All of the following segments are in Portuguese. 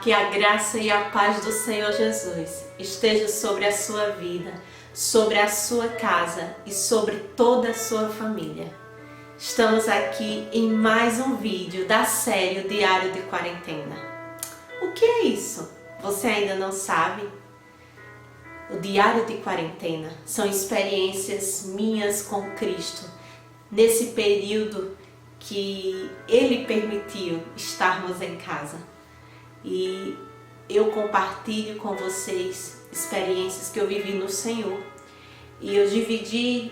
que a graça e a paz do Senhor Jesus esteja sobre a sua vida, sobre a sua casa e sobre toda a sua família. Estamos aqui em mais um vídeo da série Diário de Quarentena. O que é isso? Você ainda não sabe? O Diário de Quarentena são experiências minhas com Cristo nesse período que Ele permitiu estarmos em casa. E eu compartilho com vocês experiências que eu vivi no Senhor. E eu dividi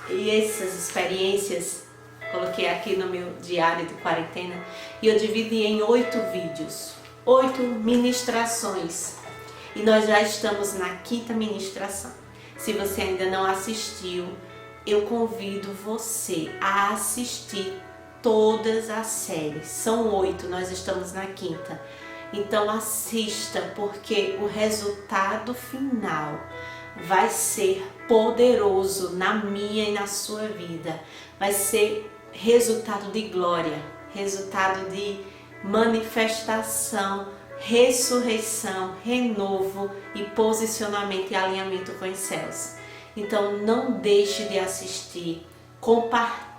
essas experiências, coloquei aqui no meu diário de quarentena, e eu dividi em 8 vídeos, 8 ministrações. E nós já estamos na 5ª ministração. Se você ainda não assistiu, eu convido você a assistir todas as séries. São 8, nós estamos na 5ª. Então assista, porque o resultado final vai ser poderoso na minha e na sua vida. Vai ser resultado de glória, resultado de manifestação, ressurreição, renovo e posicionamento e alinhamento com os céus. Então não deixe de assistir, compartilhe.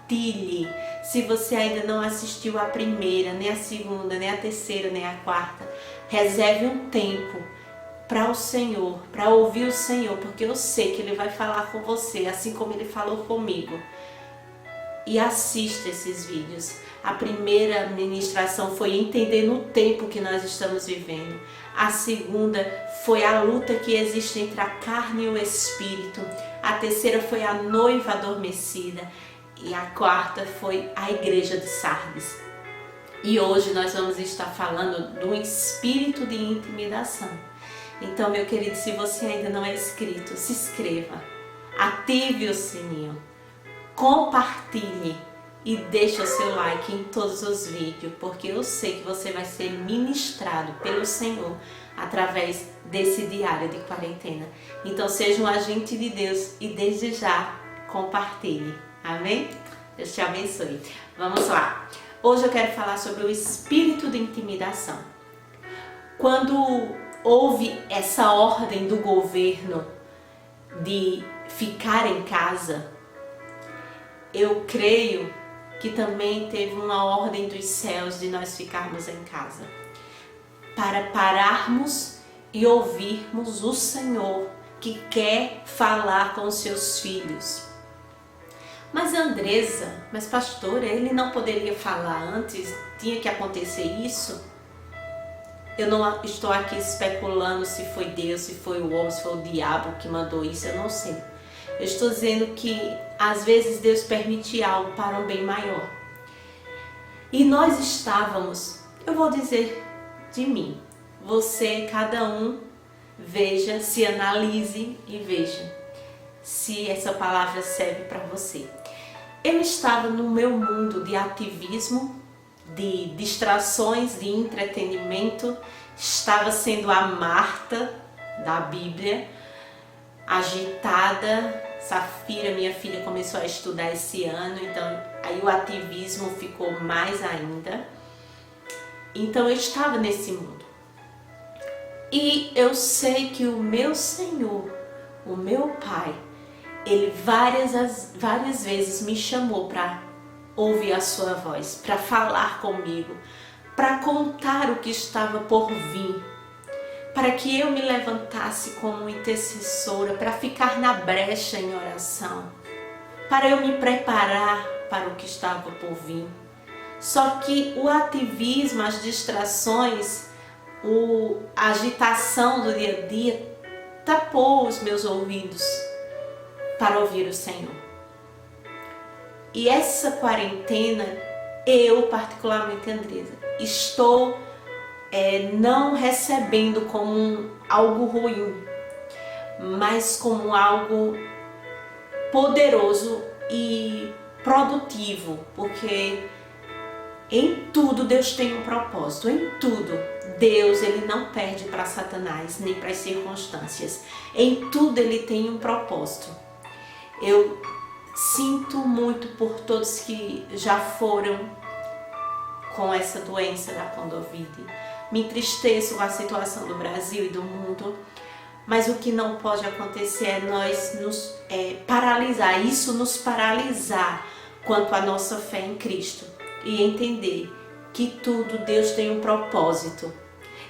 Se você ainda não assistiu a primeira, nem a segunda, nem a terceira, nem a quarta, reserve um tempo para o Senhor, para ouvir o Senhor, porque eu sei que Ele vai falar com você, assim como Ele falou comigo. E assista esses vídeos. A primeira ministração foi entendendo o tempo que nós estamos vivendo. A segunda foi a luta que existe entre a carne e o espírito. A terceira foi a noiva adormecida. E a quarta foi a igreja de Sardes. E hoje nós vamos estar falando do espírito de intimidação. Então, meu querido, se você ainda não é inscrito, se inscreva, ative o sininho, compartilhe e deixe o seu like em todos os vídeos, porque eu sei que você vai ser ministrado pelo Senhor através desse diário de quarentena. Então, seja um agente de Deus e desde já compartilhe. Amém? Deus te abençoe. Vamos lá. Hoje eu quero falar sobre o espírito de intimidação. Quando houve essa ordem do governo de ficar em casa, eu creio que também teve uma ordem dos céus de nós ficarmos em casa, para pararmos e ouvirmos o Senhor que quer falar com os seus filhos. Mas Andresa, mas pastora, ele não poderia falar antes? Tinha que acontecer isso? Eu não estou aqui especulando se foi Deus, se foi o homem, se foi o diabo que mandou isso, eu não sei. Eu estou dizendo que às vezes Deus permite algo para um bem maior. E nós estávamos, eu vou dizer de mim, você, cada um, veja, se analise e veja se essa palavra serve para você. Eu estava no meu mundo de ativismo, de distrações, de entretenimento, estava sendo a Marta da Bíblia, agitada. Safira, minha filha, começou a estudar esse ano, então aí o ativismo ficou mais ainda. Então eu estava nesse mundo. E eu sei que o meu Senhor, o meu Pai, Ele várias vezes me chamou para ouvir a sua voz, para falar comigo, para contar o que estava por vir, para que eu me levantasse como intercessora, para ficar na brecha em oração, para eu me preparar para o que estava por vir. Só que o ativismo, as distrações, a agitação do dia a dia tapou os meus ouvidos para ouvir o Senhor. E essa quarentena, eu particularmente, Andresa, estou não recebendo como algo ruim, mas como algo poderoso e produtivo, porque em tudo Deus tem um propósito, em tudo. Deus, Ele não perde para Satanás, nem para as circunstâncias. Em tudo Ele tem um propósito. Eu sinto muito por todos que já foram com essa doença da Covid, me entristeço com a situação do Brasil e do mundo, mas o que não pode acontecer é nós nos paralisar, isso nos paralisar quanto à nossa fé em Cristo e entender que tudo Deus tem um propósito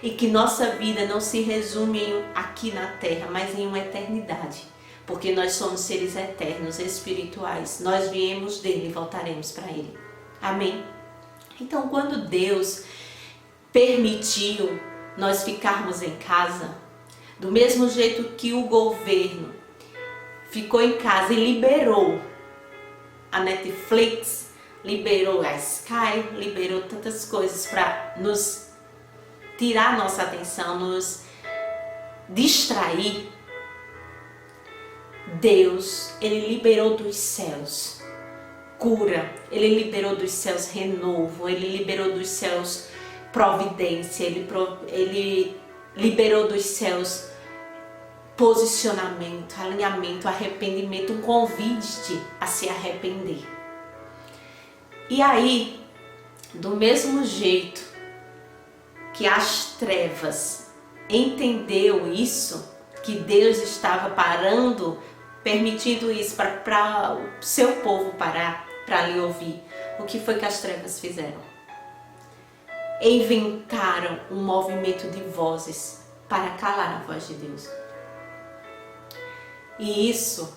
e que nossa vida não se resume aqui na terra, mas em uma eternidade, porque nós somos seres eternos, espirituais, nós viemos dele e voltaremos para ele. Amém? Então, quando Deus permitiu nós ficarmos em casa, do mesmo jeito que o governo ficou em casa e liberou a Netflix, liberou a Sky, liberou tantas coisas para nos tirar nossa atenção, nos distrair, Deus, ele liberou dos céus cura, ele liberou dos céus renovo, ele liberou dos céus providência, ele liberou dos céus posicionamento, alinhamento, arrependimento, um convite a se arrepender. E aí, do mesmo jeito que as trevas entendeu isso, que Deus estava parando, permitindo isso para o seu povo parar, para lhe ouvir, o que foi que as trevas fizeram? Inventaram um movimento de vozes para calar a voz de Deus. E isso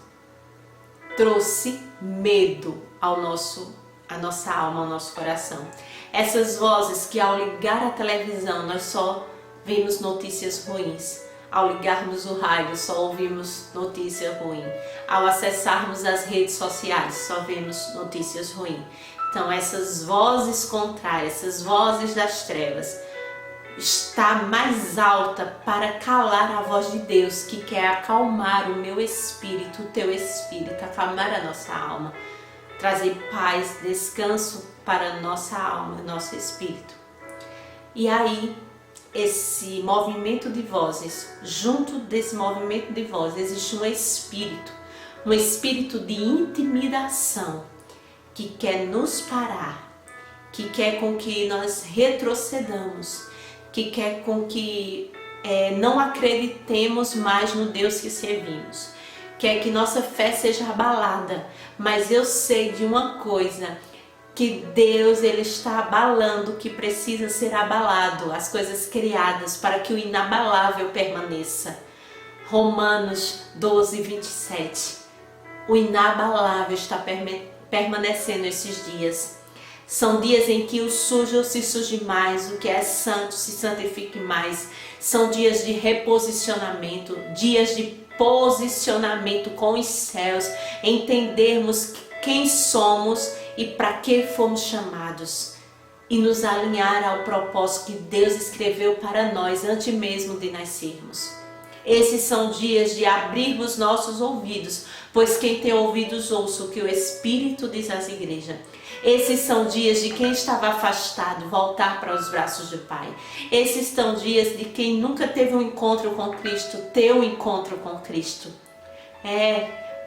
trouxe medo à nossa alma, ao nosso coração. Essas vozes que ao ligar a televisão nós só vemos notícias ruins. Ao ligarmos o rádio só ouvimos notícia ruim. Ao acessarmos as redes sociais só vemos notícias ruins. Então essas vozes contrárias, essas vozes das trevas, está mais alta para calar a voz de Deus, que quer acalmar o meu espírito, o teu espírito, acalmar a nossa alma, trazer paz, descanso para a nossa alma, nosso espírito. E aí, esse movimento de vozes, junto desse movimento de vozes, existe um espírito de intimidação que quer nos parar, que quer com que nós retrocedamos, que quer com que não acreditemos mais no Deus que servimos, quer que nossa fé seja abalada. Mas eu sei de uma coisa, que Deus ele está abalando o que precisa ser abalado, as coisas criadas para que o inabalável permaneça. Romanos 12, 27. O inabalável está permanecendo esses dias. São dias em que o sujo se suje mais, o que é santo se santifique mais. São dias de reposicionamento, dias de posicionamento com os céus, entendermos quem somos e para que fomos chamados e nos alinhar ao propósito que Deus escreveu para nós antes mesmo de nascermos. Esses são dias de abrirmos nossos ouvidos, pois quem tem ouvidos ouça o que o Espírito diz às igrejas. Esses são dias de quem estava afastado voltar para os braços do Pai. Esses são dias de quem nunca teve um encontro com Cristo, ter um encontro com Cristo.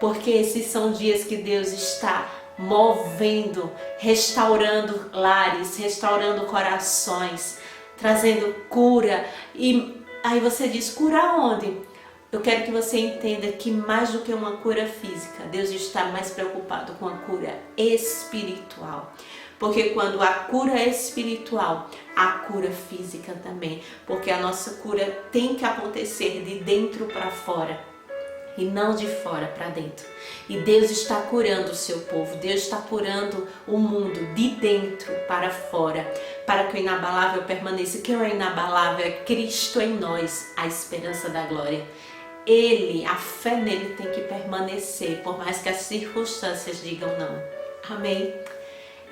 Porque esses são dias que Deus está movendo, restaurando lares, restaurando corações, trazendo cura. E aí você diz, cura onde? Eu quero que você entenda que mais do que uma cura física, Deus está mais preocupado com a cura espiritual. Porque quando a cura é espiritual, a cura física também. Porque a nossa cura tem que acontecer de dentro para fora e não de fora para dentro. E Deus está curando o seu povo, Deus está curando o mundo de dentro para fora, para que o inabalável permaneça. Que é inabalável? É Cristo em nós, a esperança da glória. Ele, a fé nele tem que permanecer, por mais que as circunstâncias digam não. Amém?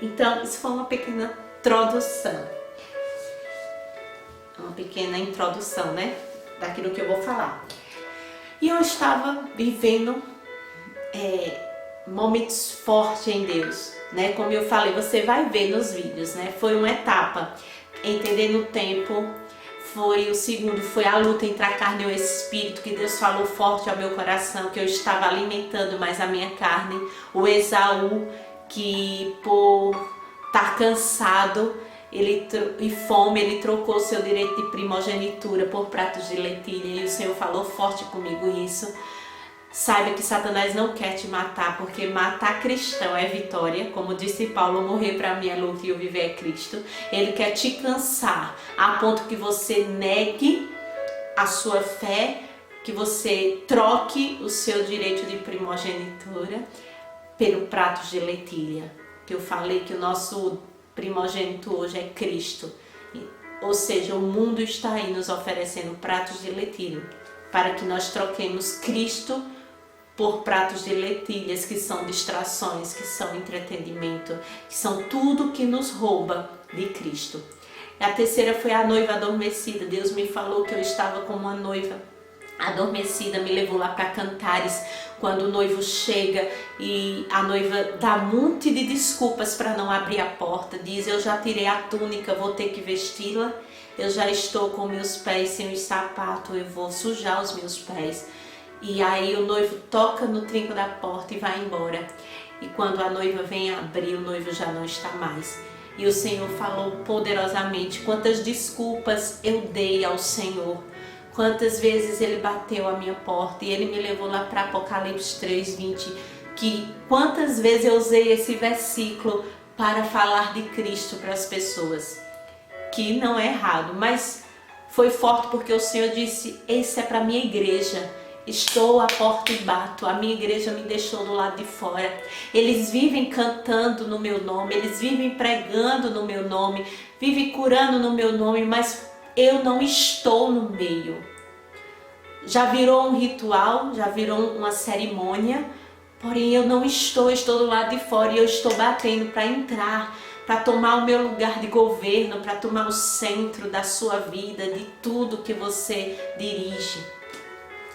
Então, isso foi uma pequena introdução. Uma pequena introdução, né? Daquilo que eu vou falar. E eu estava vivendo momentos fortes em Deus, né? Como eu falei, você vai ver nos vídeos, né? Foi uma etapa, entendendo o tempo. O segundo foi a luta entre a carne e o espírito, que Deus falou forte ao meu coração, que eu estava alimentando mais a minha carne. O Esaú, que por estar cansado, e fome, ele trocou seu direito de primogenitura por pratos de lentilha, e o Senhor falou forte comigo isso. Saiba que Satanás não quer te matar, porque matar cristão é vitória. Como disse Paulo, morrer para mim é lucro e o viver é Cristo. Ele quer te cansar a ponto que você negue a sua fé, que você troque o seu direito de primogenitura pelo prato de lentilha. Que eu falei que o nosso primogênito hoje é Cristo. Ou seja, o mundo está aí nos oferecendo pratos de lentilha para que nós troquemos Cristo por pratos de lentilhas, que são distrações, que são entretenimento, que são tudo que nos rouba de Cristo. A terceira foi a noiva adormecida. Deus me falou que eu estava como uma noiva adormecida, me levou lá para Cantares, quando o noivo chega e a noiva dá um monte de desculpas para não abrir a porta, diz: eu já tirei a túnica, vou ter que vesti-la, eu já estou com meus pés sem os sapatos, eu vou sujar os meus pés. E aí o noivo toca no trinco da porta e vai embora. E quando a noiva vem abrir, o noivo já não está mais. E o Senhor falou poderosamente quantas desculpas eu dei ao Senhor. Quantas vezes Ele bateu a minha porta e Ele me levou lá para Apocalipse 3:20. Que quantas vezes eu usei esse versículo para falar de Cristo para as pessoas. Que não é errado, mas foi forte porque o Senhor disse: esse é para a minha igreja. Estou à porta e bato. A minha igreja me deixou do lado de fora. Eles vivem cantando no meu nome, eles vivem pregando no meu nome, vivem curando no meu nome, mas eu não estou no meio. Já virou um ritual, já virou uma cerimônia, porém eu não estou do lado de fora e eu estou batendo para entrar, para tomar o meu lugar de governo, para tomar o centro da sua vida, de tudo que você dirige.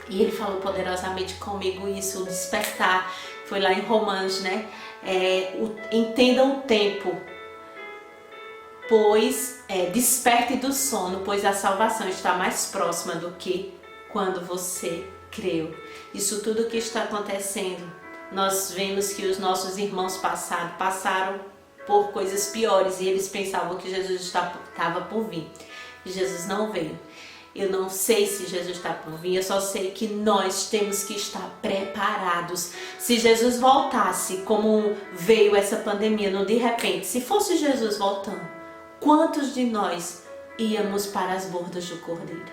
E Ele falou poderosamente comigo isso, o despertar, foi lá em Romanos, né? Entenda o tempo, pois desperte do sono, pois a salvação está mais próxima do que quando você creu. Isso tudo que está acontecendo, nós vemos que os nossos irmãos passaram por coisas piores e eles pensavam que Jesus estava por vir. E Jesus não veio. Eu não sei se Jesus está por vir, eu só sei que nós temos que estar preparados. Se Jesus voltasse, como veio essa pandemia, no de repente, se fosse Jesus voltando, quantos de nós íamos para as bordas do Cordeiro?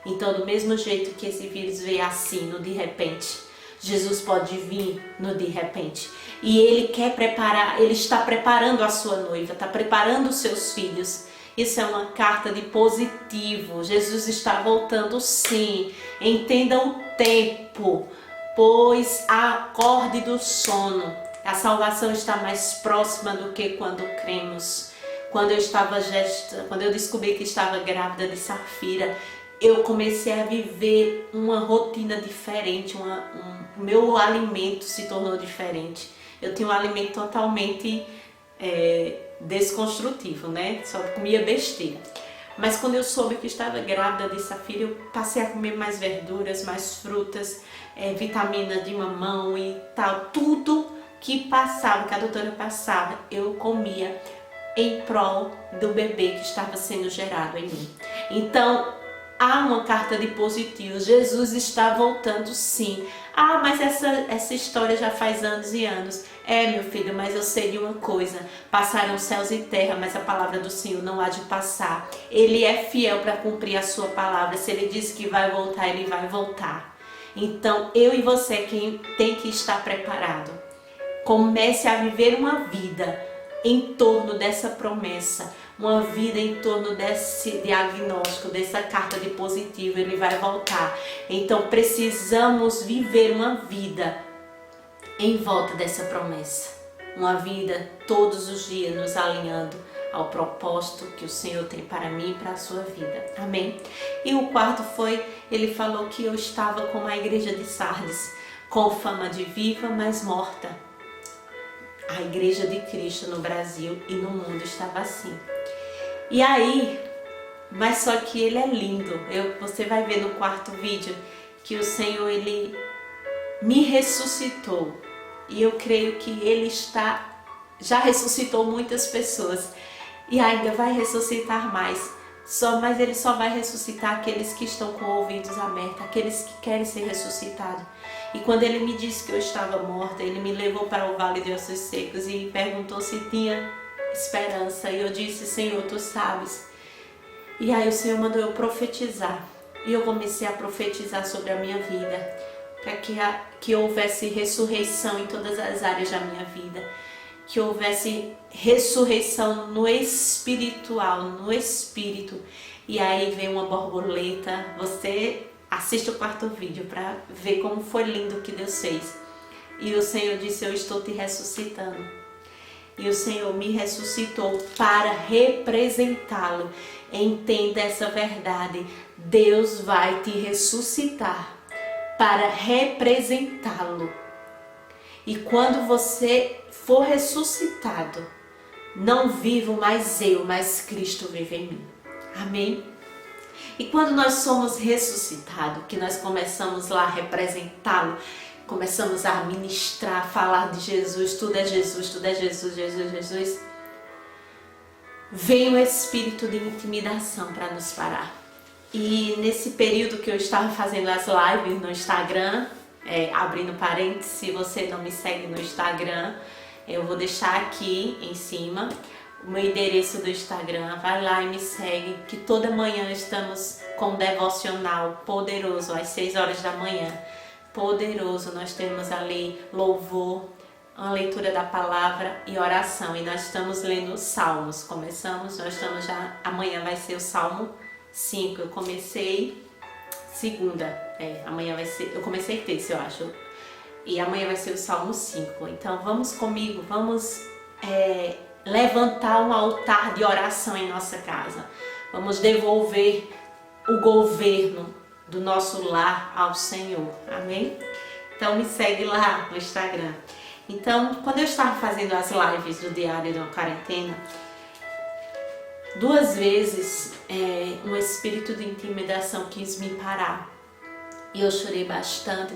Então, do mesmo jeito que esse vírus veio assim, no de repente, Jesus pode vir no de repente. E Ele quer preparar, Ele está preparando a sua noiva, está preparando os seus filhos. Isso é uma carta de positivo. Jesus está voltando sim. Entenda o tempo, pois acorde do sono. A salvação está mais próxima do que quando cremos. Quando eu descobri que estava grávida de Safira, eu comecei a viver uma rotina diferente. O meu alimento se tornou diferente. Eu tinha um alimento totalmente desconstrutivo, né? Só comia besteira. Mas quando eu soube que estava grávida de Safira, eu passei a comer mais verduras, mais frutas, vitaminas de mamão e tal. Tudo que passava, que a doutora passava, eu comia em prol do bebê que estava sendo gerado em mim. Então, há uma carta de positivo. Jesus está voltando sim. Ah, mas essa história já faz anos e anos. Meu filho, mas eu sei de uma coisa. Passaram céus e terra, mas a palavra do Senhor não há de passar. Ele é fiel para cumprir a sua palavra. Se Ele disse que vai voltar, Ele vai voltar. Então, eu e você quem tem que estar preparado. Comece a viver uma vida em torno dessa promessa. Uma vida em torno desse diagnóstico, dessa carta de positivo. Ele vai voltar. Então, precisamos viver uma vida em volta dessa promessa. Uma vida todos os dias nos alinhando ao propósito que o Senhor tem para mim e para a sua vida. Amém? E o quarto foi, Ele falou que eu estava como a igreja de Sardes, com fama de viva, mas morta. A igreja de Cristo no Brasil e no mundo estava assim. E aí, mas só que Ele é lindo. Você vai ver no quarto vídeo que o Senhor, Ele me ressuscitou. E eu creio que Ele já ressuscitou muitas pessoas. e ainda vai ressuscitar mais. Mas Ele só vai ressuscitar aqueles que estão com ouvidos abertos, aqueles que querem ser ressuscitados. E quando Ele me disse que eu estava morta, Ele me levou para o vale de ossos secos e perguntou se tinha esperança. E eu disse: Senhor, Tu sabes. E aí o Senhor mandou eu profetizar. E eu comecei a profetizar sobre a minha vida, para que houvesse ressurreição em todas as áreas da minha vida. Que houvesse ressurreição no espiritual, no espírito. E aí veio uma borboleta. Você assiste o quarto vídeo para ver como foi lindo o que Deus fez. E o Senhor disse: eu estou te ressuscitando. E o Senhor me ressuscitou para representá-lo. Entenda essa verdade. Deus vai te ressuscitar para representá-lo. E quando você for ressuscitado, não vivo mais eu, mas Cristo vive em mim. Amém? E quando nós somos ressuscitados, que nós começamos lá a representá-lo, começamos a ministrar, falar de Jesus, tudo é Jesus, tudo é Jesus, Jesus, Jesus, vem o espírito de intimidação para nos parar. E nesse período que eu estava fazendo as lives no Instagram, abrindo parênteses, se você não me segue no Instagram, eu vou deixar aqui em cima o meu endereço do Instagram. Vai lá e me segue, que toda manhã estamos com um devocional poderoso, às 6 horas da manhã. Poderoso, nós temos ali louvor, uma leitura da palavra e oração. E nós estamos lendo os Salmos. Nós estamos já, amanhã vai ser o Salmo 5. Eu comecei segunda, amanhã vai ser, eu comecei terça, eu acho, e amanhã vai ser o Salmo 5. Então vamos comigo, vamos levantar um altar de oração em nossa casa. Vamos devolver o governo do nosso lar ao Senhor, amém? Então me segue lá no Instagram. Então, quando eu estava fazendo as lives do Diário de uma Quarentena, 2 vezes um espírito de intimidação quis me parar. E eu chorei bastante,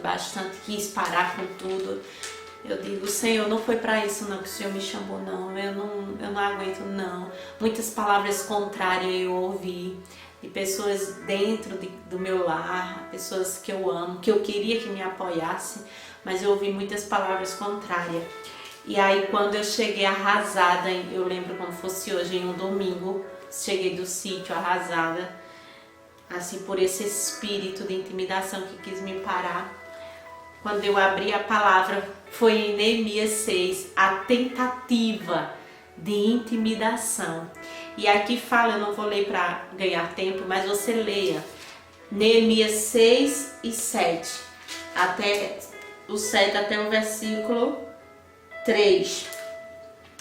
quis parar com tudo. Eu digo: Senhor, não foi para isso não que o Senhor me chamou, não. Eu não aguento, não. Muitas palavras contrárias eu ouvi de pessoas dentro do meu lar, pessoas que eu amo, que eu queria que me apoiassem, mas eu ouvi muitas palavras contrárias. E aí quando eu cheguei arrasada, eu lembro como fosse hoje, em um domingo, cheguei do sítio arrasada, assim, por esse espírito de intimidação que quis me parar. Quando eu abri a palavra, foi em Neemias 6, a tentativa de intimidação. E aqui fala, eu não vou ler para ganhar tempo, mas você leia Neemias 6 e 7, até o 7 até o versículo 3.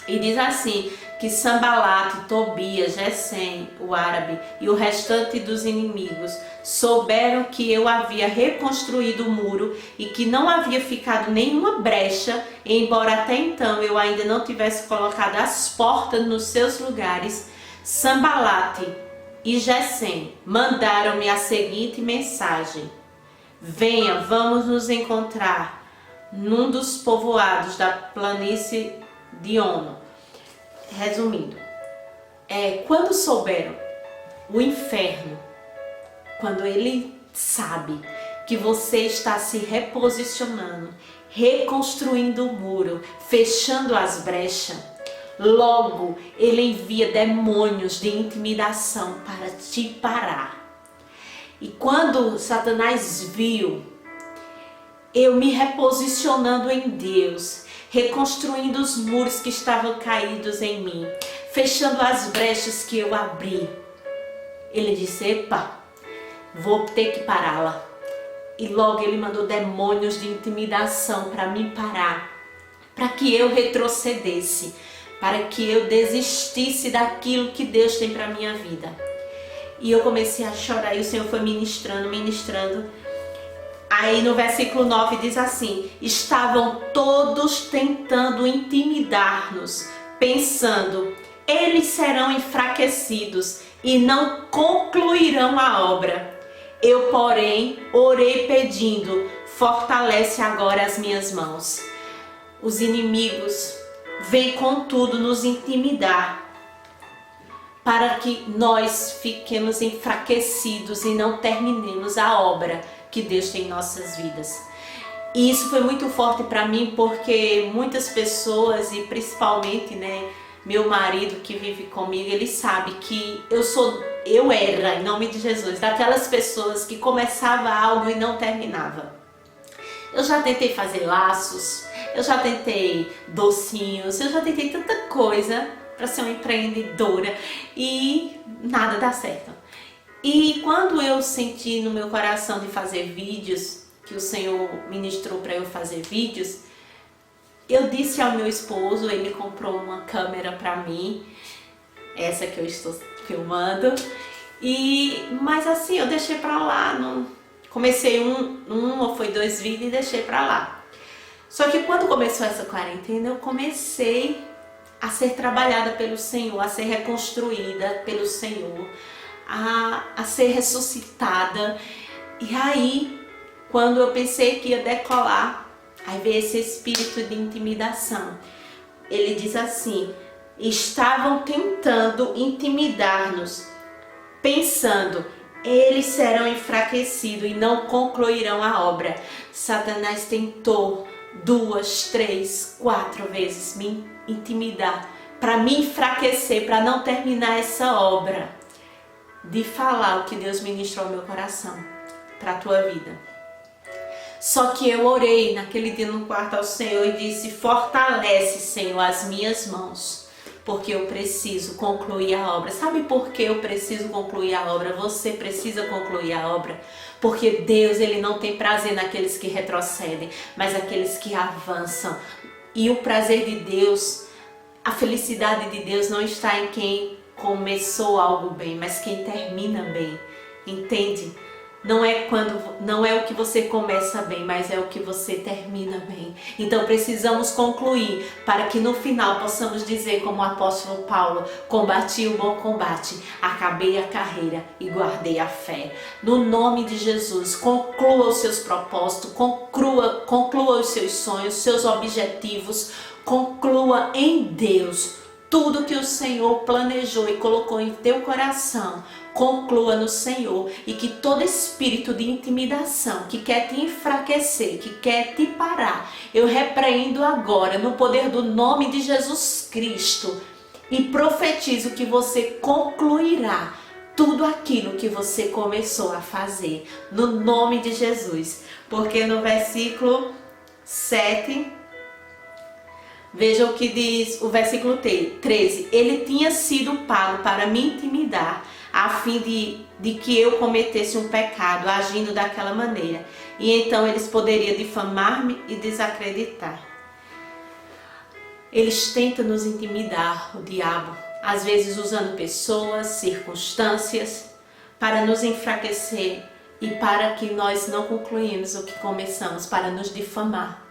E diz assim, que Sambalate, Tobias, Gesem, o árabe, e o restante dos inimigos souberam que eu havia reconstruído o muro e que não havia ficado nenhuma brecha, embora até então eu ainda não tivesse colocado as portas nos seus lugares. Sambalate e Gesem mandaram-me a seguinte mensagem: venha, vamos nos encontrar num dos povoados da planície de Ono. Resumindo, quando souberam o inferno, quando ele sabe que você está se reposicionando, reconstruindo o muro, fechando as brechas, logo ele envia demônios de intimidação para te parar. E quando Satanás viu eu me reposicionando em Deus, reconstruindo os muros que estavam caídos em mim, fechando as brechas que eu abri, ele disse: epa, vou ter que pará-la. E logo ele mandou demônios de intimidação para me parar, para que eu retrocedesse, para que eu desistisse daquilo que Deus tem para minha vida. E eu comecei a chorar e o Senhor foi ministrando. Aí no versículo 9 diz assim: estavam todos tentando intimidar-nos, pensando, eles serão enfraquecidos e não concluirão a obra. Eu, porém, orei pedindo, fortalece agora as minhas mãos. Os inimigos vêm contudo nos intimidar, para que nós fiquemos enfraquecidos e não terminemos a obra que Deus tem em nossas vidas. E isso foi muito forte para mim, porque muitas pessoas, e principalmente, meu marido que vive comigo, ele sabe que eu era, em nome de Jesus, daquelas pessoas que começava algo e não terminava. Eu já tentei fazer laços, eu já tentei docinhos, eu já tentei tanta coisa para ser uma empreendedora e nada dá certo. E quando eu senti no meu coração de fazer vídeos, que o Senhor ministrou para eu fazer vídeos, eu disse ao meu esposo, ele comprou uma câmera para mim, essa que eu estou filmando, mas assim, eu deixei para lá, comecei um ou foi 2 vídeos e deixei para lá. Só que quando começou essa quarentena, eu comecei a ser trabalhada pelo Senhor, a ser reconstruída pelo Senhor, a ser ressuscitada. E aí, quando eu pensei que ia decolar, aí veio esse espírito de intimidação. Ele diz assim: estavam tentando intimidar-nos, pensando, eles serão enfraquecidos e não concluirão a obra. Satanás tentou 2, 3, 4 vezes me intimidar, para me enfraquecer, para não terminar essa obra de falar o que Deus ministrou ao meu coração para a tua vida. Só que eu orei naquele dia no quarto ao Senhor e disse: fortalece, Senhor, as minhas mãos, porque eu preciso concluir a obra. Sabe por que eu preciso concluir a obra? Você precisa concluir a obra, porque Deus, Ele não tem prazer naqueles que retrocedem, mas aqueles que avançam. E o prazer de Deus, a felicidade de Deus não está em quem começou algo bem, mas quem termina bem. Entende? Não é o que você começa bem, mas é o que você termina bem. Então precisamos concluir para que no final possamos dizer como o apóstolo Paulo: combati o bom combate, acabei a carreira e guardei a fé. No nome de Jesus, conclua os seus propósitos, conclua os seus sonhos, seus objetivos, conclua em Deus tudo que o Senhor planejou e colocou em teu coração. Conclua no Senhor, e que todo espírito de intimidação que quer te enfraquecer, que quer te parar, eu repreendo agora no poder do nome de Jesus Cristo e profetizo que você concluirá tudo aquilo que você começou a fazer, no nome de Jesus. Porque no versículo 7, veja o que diz o versículo 13: ele tinha sido pago para me intimidar, a fim de que eu cometesse um pecado agindo daquela maneira. E então eles poderiam difamar-me e desacreditar. Eles tentam nos intimidar, o diabo, às vezes usando pessoas, circunstâncias, para nos enfraquecer e para que nós não concluímos o que começamos, para nos difamar.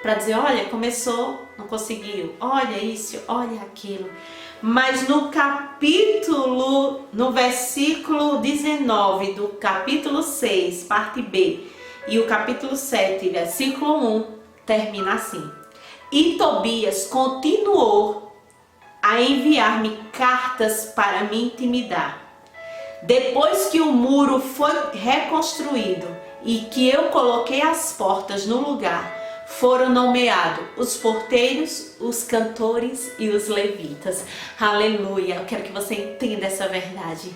Para dizer: olha, começou, não conseguiu, olha isso, olha aquilo. Mas no versículo 19 do capítulo 6, parte B, e o capítulo 7, versículo 1, termina assim: e Tobias continuou a enviar-me cartas para me intimidar. Depois que o muro foi reconstruído e que eu coloquei as portas no lugar, foram nomeados os porteiros, os cantores e os levitas. Aleluia! Eu quero que você entenda essa verdade.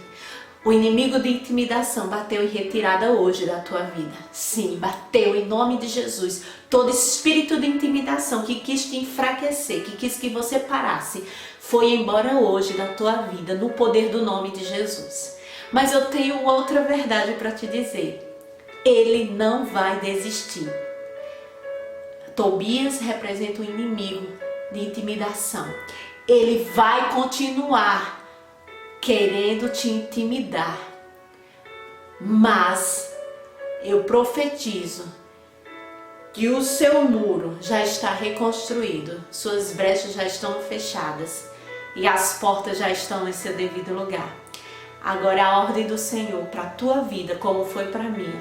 O inimigo de intimidação bateu em retirada hoje da tua vida. Sim, bateu em nome de Jesus. Todo espírito de intimidação que quis te enfraquecer, que quis que você parasse, foi embora hoje da tua vida, no poder do nome de Jesus. Mas eu tenho outra verdade para te dizer. Ele não vai desistir. Tobias representa o inimigo de intimidação. Ele vai continuar querendo te intimidar. Mas eu profetizo que o seu muro já está reconstruído, suas brechas já estão fechadas e as portas já estão em seu devido lugar. Agora a ordem do Senhor para a tua vida, como foi para mim: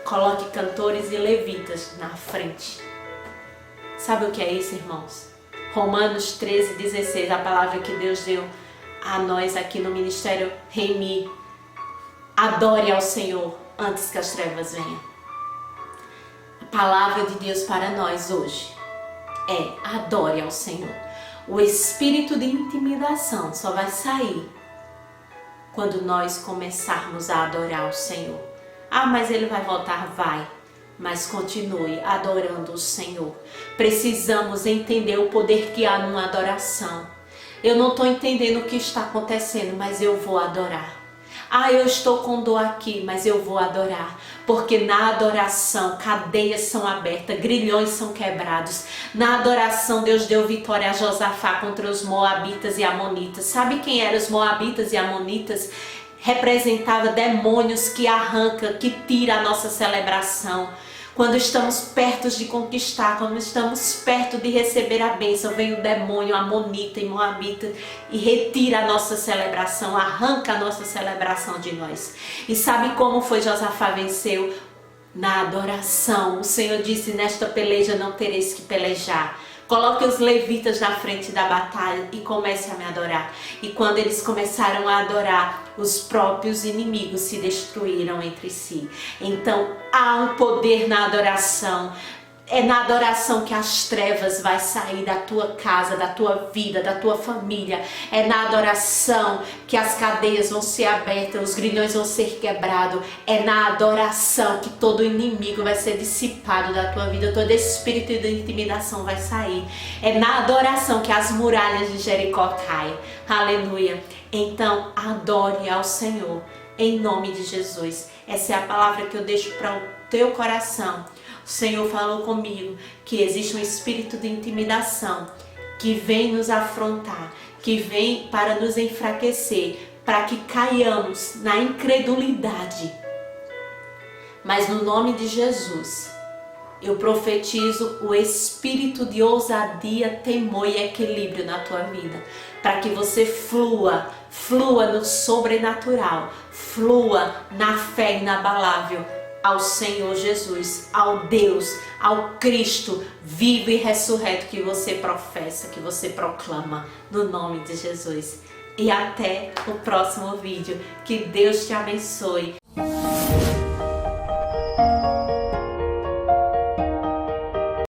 coloque cantores e levitas na frente. Sabe o que é isso, irmãos? Romanos 13:16, a palavra que Deus deu a nós aqui no Ministério Remi, adore ao Senhor antes que as trevas venham. A palavra de Deus para nós hoje é: adore ao Senhor. O espírito de intimidação só vai sair quando nós começarmos a adorar o Senhor. Ah, mas ele vai voltar? Vai. Mas continue adorando o Senhor. Precisamos entender o poder que há numa adoração. Eu não estou entendendo o que está acontecendo, mas eu vou adorar. Ah, eu estou com dor aqui, mas eu vou adorar. Porque na adoração, cadeias são abertas, grilhões são quebrados. Na adoração, Deus deu vitória a Josafá contra os moabitas e amonitas. Sabe quem eram os moabitas e amonitas? Representava demônios que arranca, que tira a nossa celebração. Quando estamos perto de conquistar, quando estamos perto de receber a bênção, vem o demônio amonita e moabita e retira a nossa celebração, arranca a nossa celebração de nós. E sabe como foi Josafá venceu? Na adoração. O Senhor disse: nesta peleja não tereis que pelejar. Coloque os levitas na frente da batalha e comece a me adorar. E quando eles começaram a adorar, os próprios inimigos se destruíram entre si. Então há um poder na adoração. É na adoração que as trevas vai sair da tua casa, da tua vida, da tua família. É na adoração que as cadeias vão ser abertas, os grilhões vão ser quebrados. É na adoração que todo inimigo vai ser dissipado da tua vida, todo espírito de intimidação vai sair. É na adoração que as muralhas de Jericó caem. Aleluia. Então adore ao Senhor em nome de Jesus. Essa é a palavra que eu deixo para o teu coração. O Senhor falou comigo que existe um espírito de intimidação que vem nos afrontar, que vem para nos enfraquecer, para que caiamos na incredulidade. Mas no nome de Jesus, eu profetizo o espírito de ousadia, temor e equilíbrio na tua vida, para que você flua no sobrenatural, flua na fé inabalável ao Senhor Jesus, ao Deus, ao Cristo vivo e ressurreto que você professa, que você proclama, no nome de Jesus. E até o próximo vídeo. Que Deus te abençoe.